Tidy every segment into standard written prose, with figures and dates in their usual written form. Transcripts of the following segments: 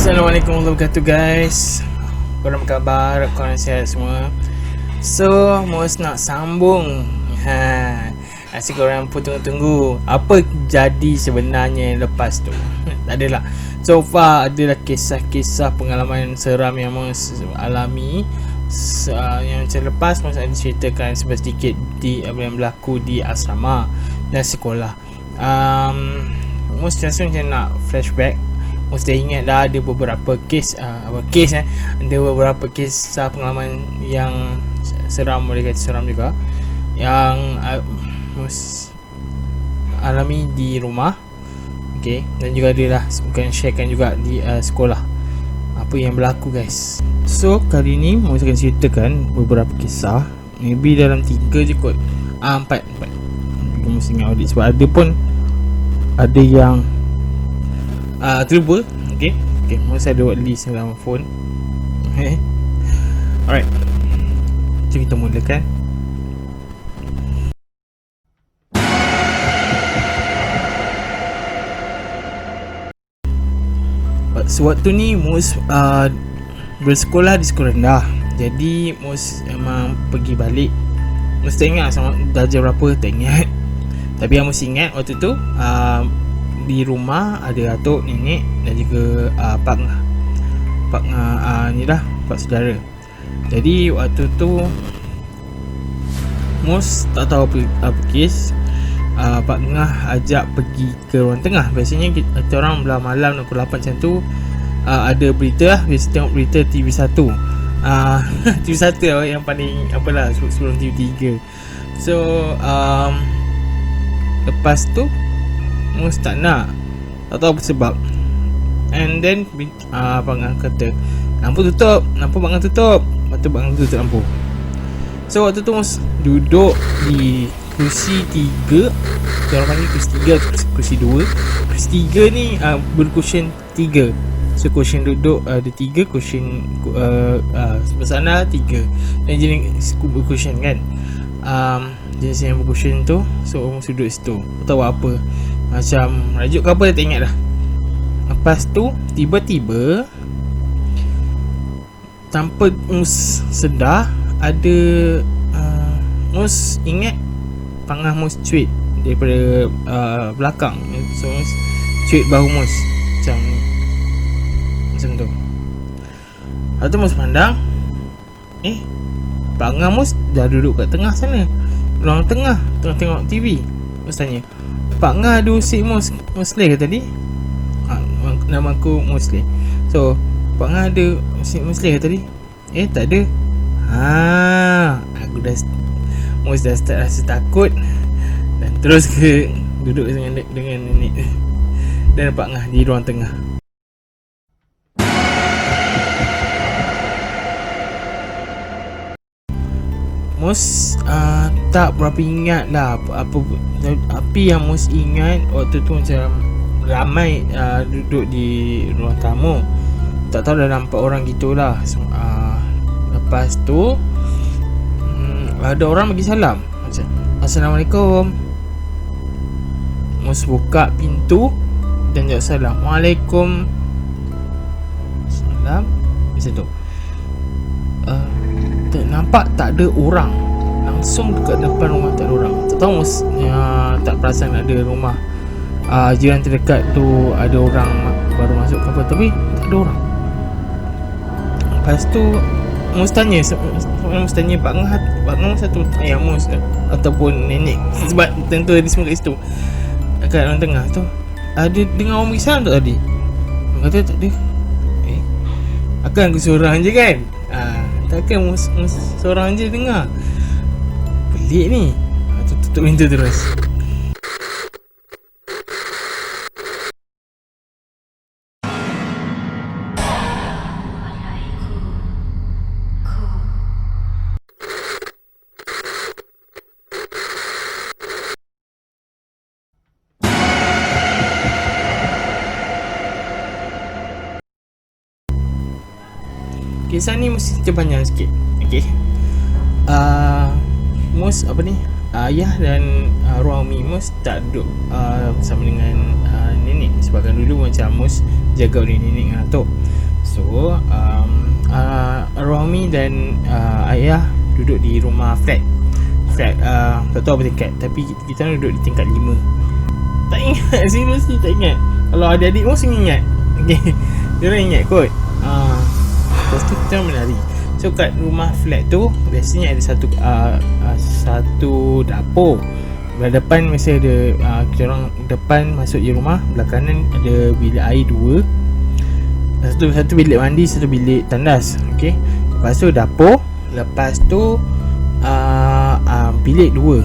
Assalamualaikum warahmatullahi wabarakatuh guys. Korang apa khabar? Korang sihat semua? So, Mus nak sambung. Asyik korang pun tunggu-tunggu apa jadi sebenarnya lepas tu. Tak adalah. So far adalah kisah-kisah pengalaman seram yang Mus alami. Yang macam lepas Mus ada ceritakan sedikit di apa yang berlaku di asrama dan sekolah. Mus rasa macam nak flashback. Mesti ingat dah ada beberapa ada beberapa kisah pengalaman yang seram, boleh kata seram juga, yang Mus alami di rumah. Okay, dan juga dia lah bukan sharekan juga di sekolah apa yang berlaku guys. So kali ni Mus akan ceritakan beberapa kisah, maybe dalam 3 je kot, 4 Mus ingat audit sebab ada pun ada yang terlupa. Okay, Mus ada buat list dalam phone. Alright, jom kita mulakan. Sewaktu ni Mus bersekolah di sekolah rendah. Jadi Mus memang pergi balik. Mus tak ingat sama darjah berapa, tak ingat. Tapi yang Mus ingat waktu tu di rumah ada atuk, nenek dan juga pak ni lah, pak saudara. Jadi waktu tu Mus tak tahu apa kes. Pak Ngah ajak pergi ke ruang tengah. Biasanya kita orang belah malam pukul 8 macam tu ada berita lah. Biasa tengok berita TV1. TV1 lah yang paling apalah sebelum TV3. So lepas tu Mus tak tahu apa sebab. And then Pak Ngah kata lampu tutup, lampu Pak Ngah tutup. Lepas tu Pak Ngah tutup lampu. So waktu tu Mus duduk di kursi 3. Kita orang panggil kursi 3, kursi 2. Kursi 3 ni bercushion 3. So cushion duduk ada 3, cushion sebelah sana 3. Dan jenis cushion kan, jenis yang bercushion tu. So Mus duduk situ, tak tahu apa, macam rajuk ke apa, tak ingat dah. Lepas tu tiba-tiba tanpa Mus sedar ada Mus ingat Pangah Mus cuit daripada belakang. So Mus cuit bahu Mus macam tu. Lepas tu Mus pandang, Pangah Mus dah duduk kat tengah sana, ruang tengah tengok TV. Mus tanya, Pak Ngah ada usik Muslim ke tadi? Nama aku Muslim. So Pak Ngah ada usik Muslim ke tadi? Tak ada. Aku Mus dah start rasa takut dan terus ke duduk dengan nenek dan Pak Ngah di ruang tengah. Mus tak berapa ingat lah apa tapi yang Mus ingat waktu tu macam ramai duduk di ruang tamu. Tak tahu dah nampak orang gitulah. Lepas tu ada orang bagi salam macam Assalamualaikum. Mus buka pintu dan jawab salam. Waalaikum salam. Macam tu. Nampak tak ada orang. Langsung dekat depan rumah tak ada orang. Tak tahu Mus tak perasan ada rumah jiran terdekat tu ada orang baru masuk ke apa, tapi tak ada orang. Lepas tu Mus tanya Pak Ngah satu ayah Mus ataupun nenek, sebab tentu ada semua kat situ kat ruang tengah tu, ada dengar orang bersalam tak tadi? Dia kata tak ada. Akan aku seorang je kan? Takkan Mus seorang je dengar. Pelik ni. Tutup pintu terus. Kisah ni mesti cerita panjang sikit. Okay, Mus ayah dan arwah Umi Mus tak duduk bersama dengan nenek. Sebabkan dulu macam Mus jaga oleh nenek dengan atuk. So arwah Umi dan ayah duduk di rumah flat, tak tahu apa tingkat, tapi kita orang duduk di tingkat 5. Tak ingat, seriously tak ingat. Kalau adik-adik pun semua ingat. Okay, diorang ingat kot. Lepas tu kita orang menari. So kat rumah flat tu biasanya ada satu dapur. Belah depan mesti ada kita orang depan masuk je rumah, belah kanan ada bilik air 2. Satu bilik mandi, satu bilik tandas. Okey. Lepas tu dapur, lepas tu bilik 2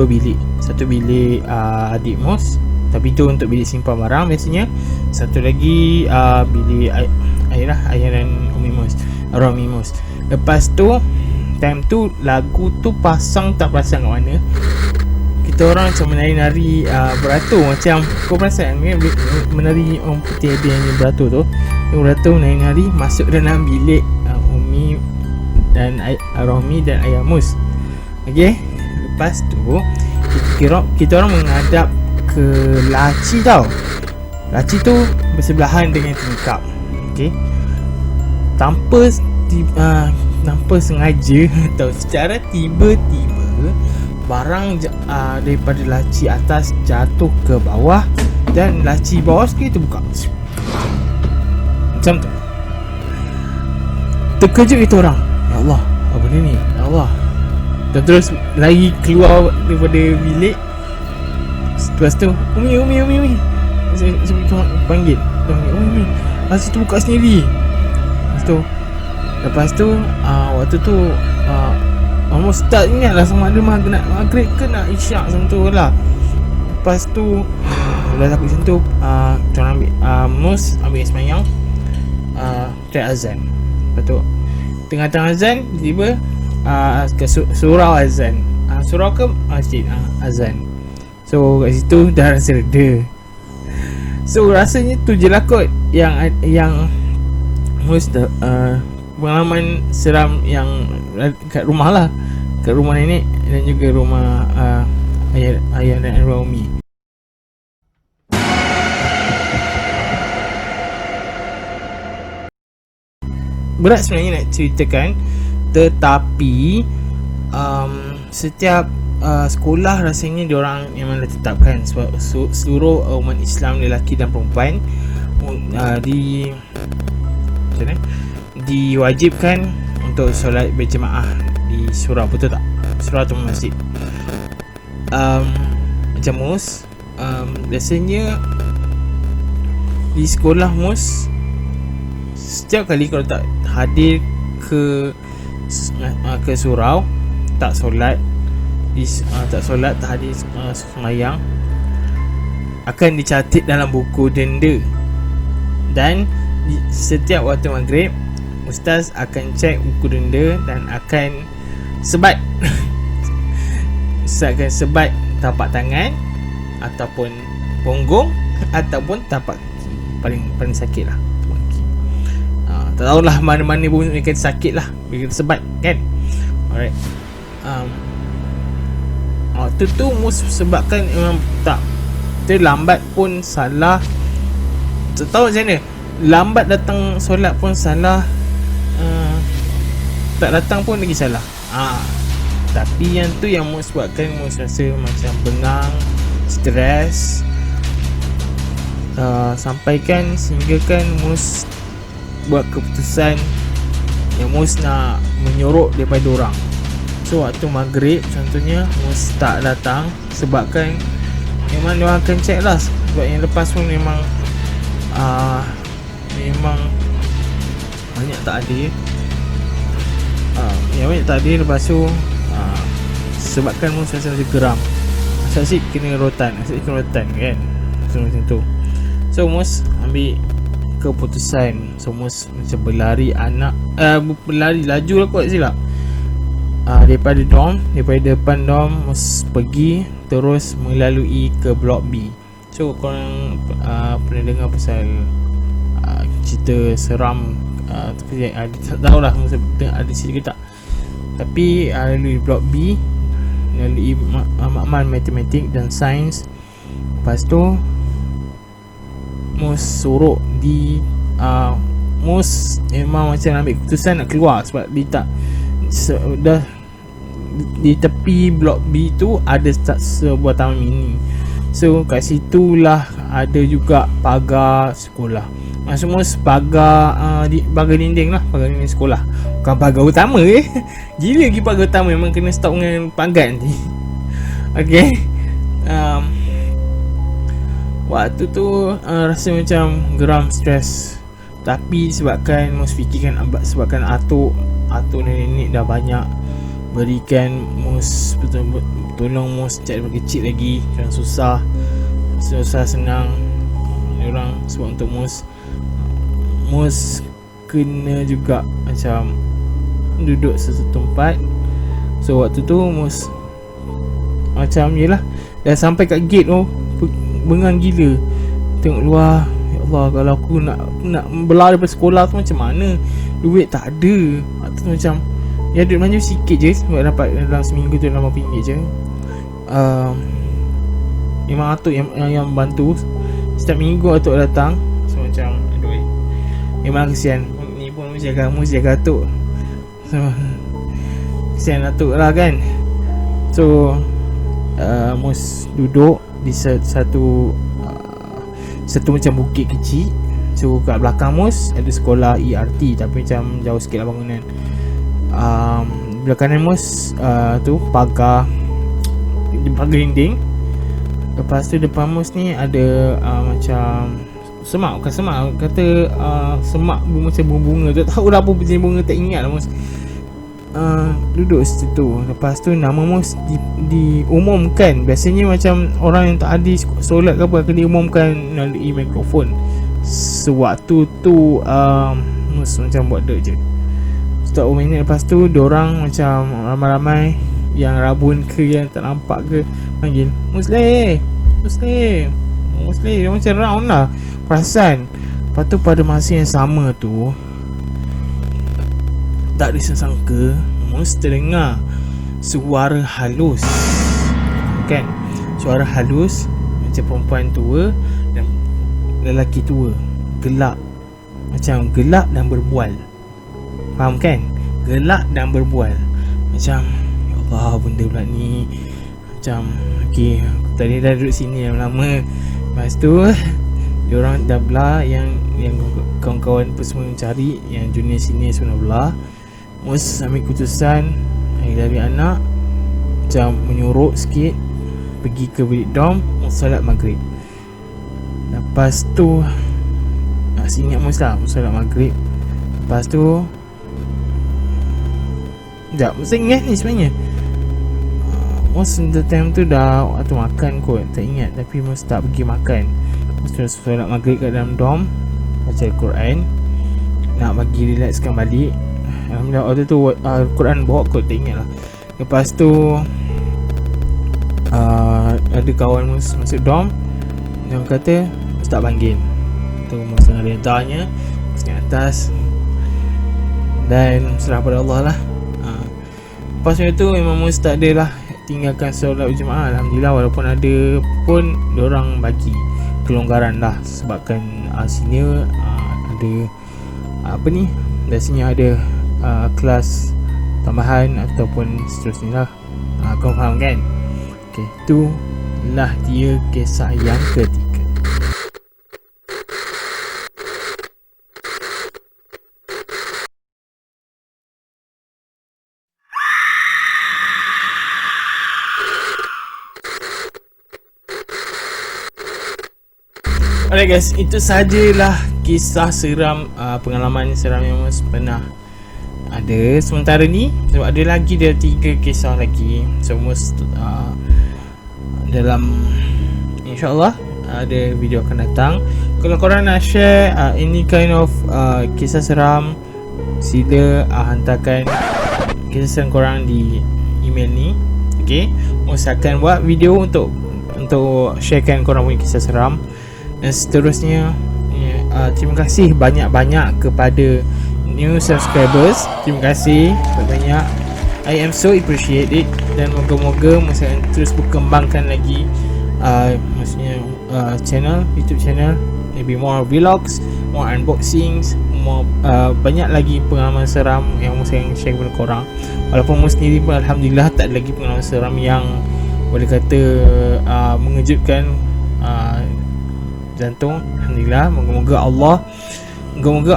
bilik. Satu bilik adik Mus, tapi tu untuk bilik simpan barang biasanya. Satu lagi bilik ayah dan Umi Mus, arwah Umi Mus. Lepas tu time tu lagu tu pasang tak perasan kat mana, kita orang macam menari-nari beratur. Macam kau perasan kan menari orang putih ada yang beratur tu, beratur menari-nari masuk dalam bilik Umi dan arwah Umi dan ayah Mus. Okay, lepas tu kita orang menghadap ke laci tau. Laci tu bersebelahan dengan tingkap. Okay, tanpa sengaja atau secara tiba-tiba barang daripada laci atas jatuh ke bawah dan laci bawah sekali terbuka. Macam tu. Terkejut kita orang. Ya Allah, apa benda ni? Ya Allah. Dan terus lari keluar daripada bilik. Lepas tu Umi. Saya panggil Umi. Laci tu buka sendiri. Lepas tu waktu tu almost start ingat lah sama ada nak maghrib ke nak isyak macam tu lah. Lepas tu dah takut macam tu, kita ambil Mus ambil semayang, try azan. Lepas tu tengah-tengah azan tiba ke surau azan, surau ke masjid azan. So kat situ dah rasa reda. So rasanya tu je lah kot yang Mus pengalaman seram yang kat rumah lah, kat rumah nenek dan juga rumah ayah dan arwah Umi. Berat sebenarnya nak ceritakan, tetapi setiap sekolah rasanya diorang memang dah tetapkan seluruh umat Islam lelaki dan perempuan diwajibkan untuk solat berjemaah di surau, betul tak? Surau atau masjid. Macam Mus, biasanya di sekolah Mus setiap kali kalau tak hadir ke surau, tak solat tak hadir semayang, akan dicatat dalam buku denda. Dan setiap waktu maghrib Ustaz akan cek buku denda dan akan sebat Ustaz akan sebat tapak tangan ataupun punggung ataupun tapak kaki. Paling sakit lah tapak kaki. Tak tahulah mana-mana pun dia kata sakit lah bila kita sebat kan. Alright. Waktu tu Mus sebabkan memang tak, dia lambat pun salah. Tak tahu macam mana, lambat datang solat pun salah, tak datang pun lagi salah. Tapi yang tu yang Mus buatkan Mus rasa macam bengang, stres, sampaikan sehingga kan Mus buat keputusan yang Mus nak menyorok daripada orang. So waktu maghrib contohnya Mus tak datang sebabkan memang dia akan check lah. Sebab yang lepas pun memang banyak tak ada. Yang banyak tak ada. Lepas tu sebabkan Mus rasa macam geram, asyik kena rotan kan. So macam tu. So Mus ambil keputusan. So Mus macam berlari berlari laju lah kot silap. Daripada depan dom Mus pergi terus melalui ke blok B. So korang pernah dengar pasal cerita seram, tapi tak tahulah ada cerita ke tak. Tapi lalui blok B, lalui makmal matematik dan sains. Lepas tu Mus suruh di Mus memang macam ambil keputusan nak keluar sebab dia tak dah di tepi blok B tu ada sebuah taman mini. So kat situlah ada juga pagar sekolah. Maksud Mus pagar pagar dinding lah, pagar dinding sekolah. Bukan pagar utama Gila lagi pagar utama, memang kena stop dengan pagar nanti. Okay. Waktu tu rasa macam geram, stres. Tapi sebabkan Mus fikirkan sebabkan atuk nenek dah banyak berikan Mus, tolong Mus sejak daripada kecil lagi, jangan susah senang orang. Sebab untuk Mus kena juga macam duduk sesuatu tempat. So waktu tu Mus macam yelah, dah sampai kat gate tu bengang gila tengok luar. Ya Allah, kalau aku nak belah daripada sekolah tu macam mana, duit tak ada. Waktu tu macam ya duit belanja sikit je sebab dapat dalam seminggu tu RM80 je. Memang atuk yang bantu. Setiap minggu atuk datang. So macam aduh, memang kesian. Ni pun jaga atuk. So kesian atuk lah kan. So Mus duduk di satu macam bukit kecil. So kat belakang Mus ada sekolah ERT, tapi macam jauh sikit lah bangunan. Belah kanan Mus tu pagar dinding. Lepas tu depan Mus ni ada macam semak, bukan semak, kata semak macam bunga-bunga. Tak tahu lah apa jenis bunga, tak ingat lah Mus. Duduk situ. Lepas tu nama Mus diumumkan. Biasanya macam orang yang tak hadis solat ke apa akan diumumkan melalui mikrofon. Sewaktu tu Mus macam buat dek je. Stop minit. Lepas tu diorang macam ramai-ramai yang rabun ke, yang tak nampak ke, panggil Muslim. Dia macam round lah perasan. Lepas tu pada masa yang sama tu, tak disangka Mus terdengar suara halus. Kan? Suara halus macam perempuan tua dan lelaki tua. Gelak. Macam gelak dan berbual. Faham kan? Gelak dan berbual. Macam ya Allah, benda pula ni. Macam okay, tadi dah duduk sini lama. Lepas tu diorang dah belah, yang kawan-kawan pun semua mencari, yang junior senior semua belah. Mus ambil keputusan dari anak macam menyuruh sikit, pergi ke bilik dom, solat maghrib. Lepas tu masih ingat Mus lah, solat maghrib. Lepas tu sekejap, Mus ingat ni sebenarnya Mus time tu dah waktu makan kot, tak ingat. Tapi Mus tak pergi makan. Mus terus solat maghrib kat dalam dom, baca Al-Quran, nak bagi relaxkan balik. Alhamdulillah waktu tu Al-Quran bawa kot, tak ingat lah. Lepas tu ada kawan Mus masuk dom, dia kata Mus tak panggil. Tu Mus tengah rentarnya, Mus naik atas dan serah pada Allah lah. Lepas tu memang Mus tak ada lah tinggalkan solat berjemaah. Alhamdulillah, walaupun ada pun diorang bagi kelonggaran lah, sebabkan senior ada apa ni, biasanya ada kelas tambahan ataupun seterusnya lah. Kau faham kan? Okay, itulah dia kisah yang ketiga. Alright guys, itu sajalah kisah seram, pengalaman seram yang Mus pernah ada sementara ni. Sebab ada lagi, dia 3 kisah lagi. So Mus dalam InsyaAllah ada video akan datang. Kalau korang nak share any kind of kisah seram, sila hantarkan kisah seram korang di email ni. Okay, Mus akan buat video untuk sharekan korang punya kisah seram. Dan seterusnya, terima kasih banyak-banyak kepada new subscribers. Terima kasih banyak. I am so appreciate it. Dan moga-moga Mus akan terus berkembangkan lagi maksudnya channel, YouTube channel maybe more vlogs, more unboxings, more banyak lagi pengalaman seram yang saya share kepada korang. Walaupun Mus sendiri pun alhamdulillah tak ada lagi pengalaman seram yang boleh kata mengejutkan jantung. Alhamdulillah, moga-moga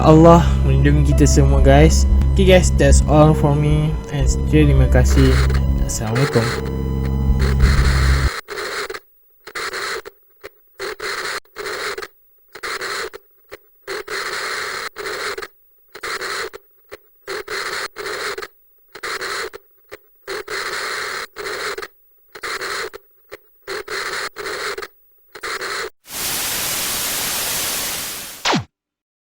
Allah melindungi kita semua guys. Okay guys, that's all for me, and terima kasih. Assalamualaikum.